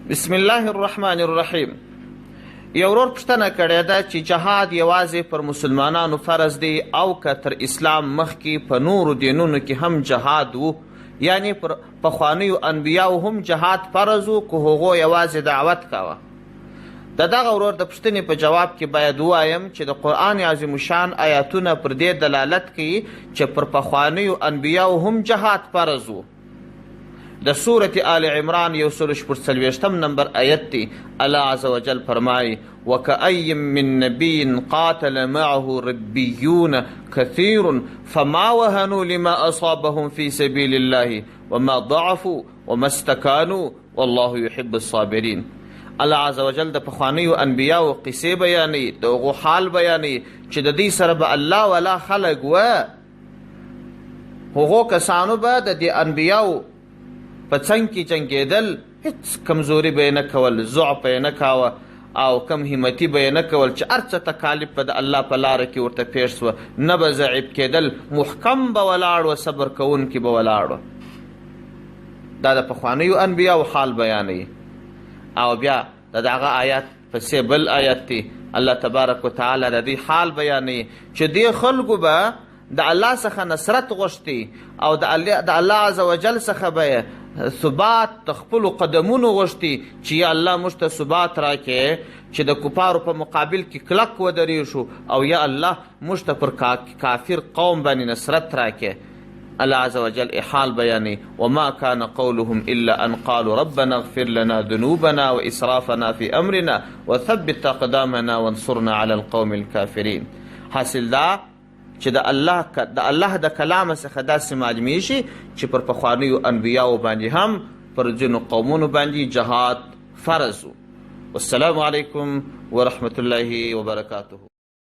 بسم الله الرحمن الرحیم. یو ورور پوښتنه کړې ده چې جهاد یوازې پر مسلمانانو فرض دی او که تر اسلام مخکې په نورو دینونو کې هم جهاد و، یعنی پر پخوانیو انبیاو هم جهاد فرض و که هغو یوازې دعوت کوه. د دغه ورور د پوښتنې په جواب کې باید ووایم چې د قرآن عظیم شان آیاتونه پر دې دلالت کوي چې پر پخوانیو انبیاو هم جهاد فرض و. د سورة آل عمران 140 نمبر آیت دی. الله عز وجل فرمای وکأی من نبی قاتل معه ربیون کثیر فما وهنوا لما اصابهم في سبیل الله وما ضعفوا وما استکانوا والله يحب الصابرین. الله عز وجل د پخوانیو انبیاو قصې بیانوي، د هغو حال بیانوي چې د دې سره به الله والا خلق و. هغو کسانو به د دې انبیاو په څنګ کې جنګېدل، هیڅ کمزوري به یې نه کول، ضعف به یې نه کاوه او کم همتي به یې نه کول چې هر څه تکالیف به د الله په لاره کې ورته پیښ سوه، نه به ضعیف کېدل، محکم به ولاړ و، صبر کوونکي به ولاړ و. دا د پخوانیو انبیاو حال بیانوي. او بیا د دغه آیات پسې بل آیت دی. الله تبارک وتعالی د دې حال بیانوي چې دې خلکو به د الله څخه نصرت غوښتي او د الله عز وجل څخه به ثبات د خپلو قدمونو غوښتي چې یا الله موږ ته ثبات راکړي چې د کفارو په مقابل کې کلک ودرېږو، او یا الله موږ ته پر کافر قوم باندې نصرت راکړي. الله عز وجل حال بیانوي وما كان قولهم الا ان قالوا ربنا اغفر لنا ذنوبنا واسرافنا في امرنا وثبت اقدامنا وانصرنا على القوم الكافرين. حاصل دا چې د الله د کلام څخه داسې معلومیږي چې پر پخوانیو انبیاو باندې هم پر ځینو قومونو باندې جهاد فرض و. والسلام علیکم ورحمة الله وبرکاته.